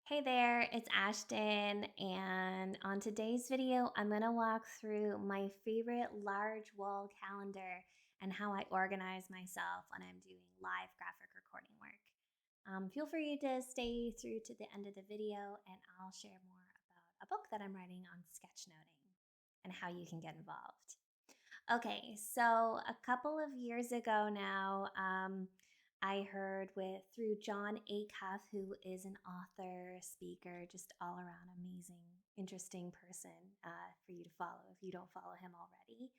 Hey there, it's Ashton, and on today's video, I'm going to walk through my favorite large wall calendar and how I organize myself when I'm doing live graphic recording work. Feel free to stay through to the end of the video, and I'll share more about a book that I'm writing on sketchnoting and how you can get involved. Okay, so a couple of years ago now, I heard with through John Acuff, who is an author, speaker, just all around amazing, interesting person for you to follow if you don't follow him already.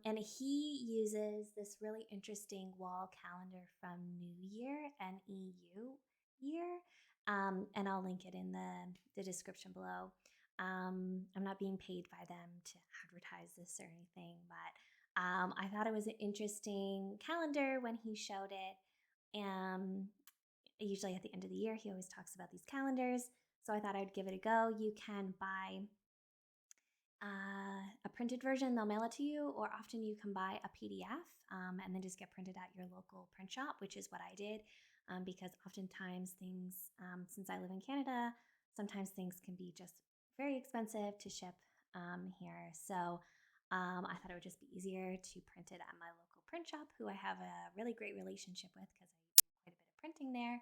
And he uses this really interesting wall calendar from Neuyear, N-E-U year. And I'll link it in the description below. I'm not being paid by them to advertise this or anything, but I thought it was an interesting calendar when he showed it. Usually at the end of the year, he always talks about these calendars. So I thought I'd give it a go. You can buy a printed version, they'll mail it to you, or often you can buy a PDF and then just get printed at your local print shop, which is what I did because oftentimes things, since I live in Canada, sometimes things can be just very expensive to ship here. So I thought it would just be easier to print it at my local print shop, who I have a really great relationship with because I do quite a bit of printing there.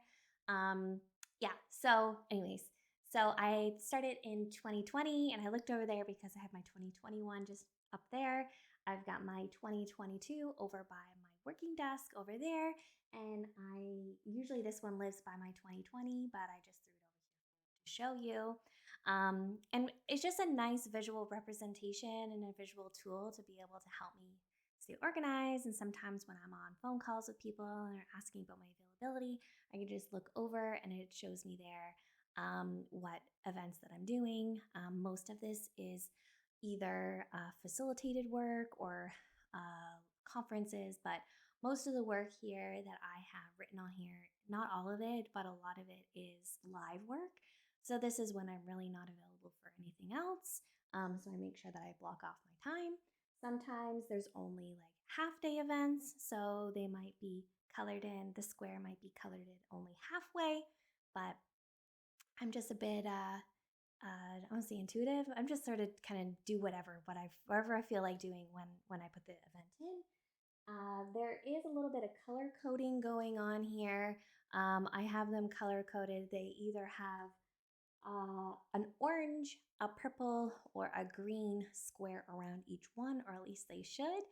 Yeah, so, anyways, so I started in 2020 and I looked over there because I have my 2021 just up there. I've got my 2022 over by my working desk over there. And I usually this one lives by my 2020, but I just threw it over here to show you. And it's just a nice visual representation and a visual tool to be able to help me stay organized. And sometimes when I'm on phone calls with people and they're asking about my availability, I can just look over and it shows me there what events that I'm doing. Most of this is either facilitated work or conferences, but most of the work here that I have written on here, not all of it, but a lot of it is live work. So this is when I'm really not available for anything else. So I make sure that I block off my time. Sometimes there's only like half day events, so they might be colored in. The square might be colored in only halfway, but I'm just a bit I don't say intuitive. I'm just sort of kind of do whatever I feel like doing when I put the event in. There is a little bit of color coding going on here. I have them color coded. They either have an orange, a purple, or a green square around each one, or at least they should.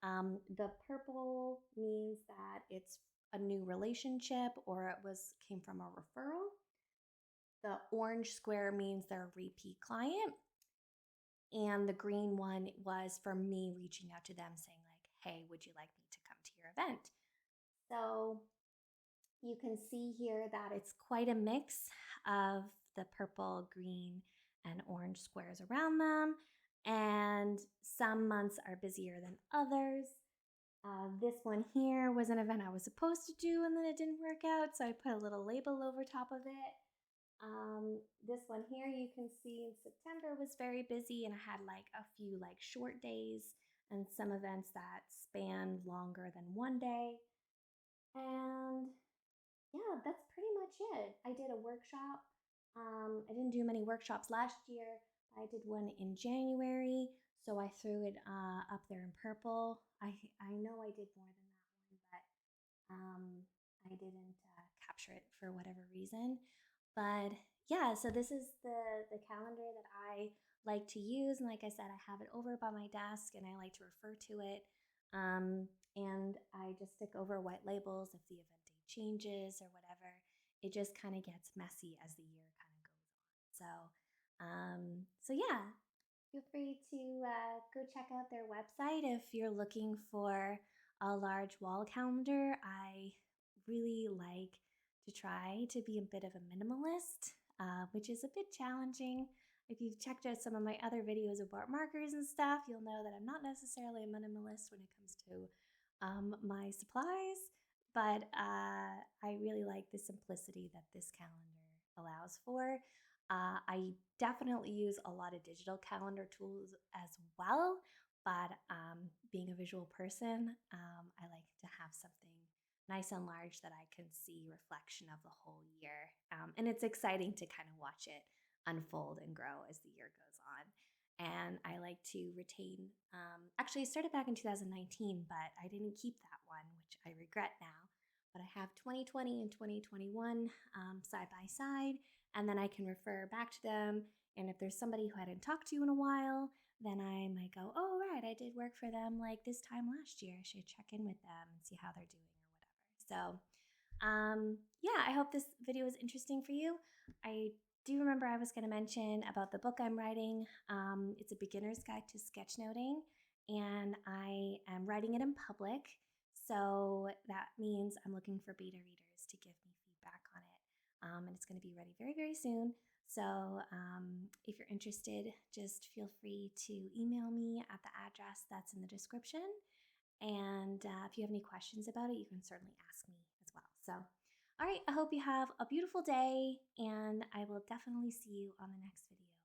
The purple means that it's a new relationship or it was came from a referral. The orange square means they're a repeat client. And the green one was for me reaching out to them saying, like, hey, would you like me to come to your event? So you can see here that it's quite a mix of the purple, green, and orange squares around them. And some months are busier than others. This one here was an event I was supposed to do and then it didn't work out, so I put a little label over top of it. This one here you can see in September was very busy and I had like a few like short days and some events that spanned longer than one day. And yeah, that's pretty much it. I did a workshop. I didn't do many workshops last year. I did one in January, so I threw it up there in purple. I know I did more than that one, but I didn't capture it for whatever reason. But yeah, so this is the calendar that I like to use, and like I said, I have it over by my desk, and I like to refer to it. And I just stick over white labels if the event date changes or whatever. It just kind of gets messy as the year kind of goes on. So yeah, feel free to go check out their website if you're looking for a large wall calendar. I really like to try to be a bit of a minimalist, which is a bit challenging. If you've checked out some of my other videos about markers and stuff, you'll know that I'm not necessarily a minimalist when it comes to my supplies, but I really like the simplicity that this calendar allows for. I definitely use a lot of digital calendar tools as well, but being a visual person, I like to have something nice and large that I can see reflection of the whole year. And it's exciting to kind of watch it unfold and grow as the year goes on. And I like to retain, actually, I started back in 2019, but I didn't keep that one, which I regret now. But I have 2020 and 2021 side by side, and then I can refer back to them. And if there's somebody who I hadn't talked to in a while, then I might go, oh, right, I did work for them like this time last year. I should check in with them and see how they're doing or whatever. So, yeah, I hope this video was interesting for you. I do remember I was going to mention about the book I'm writing. It's a beginner's guide to sketchnoting, and I am writing it in public. So that means I'm looking for beta readers to give me feedback on it. And it's going to be ready very, very soon. So if you're interested, just feel free to email me at the address that's in the description. And if you have any questions about it, you can certainly ask me as well. So, all right, I hope you have a beautiful day, and I will definitely see you on the next video.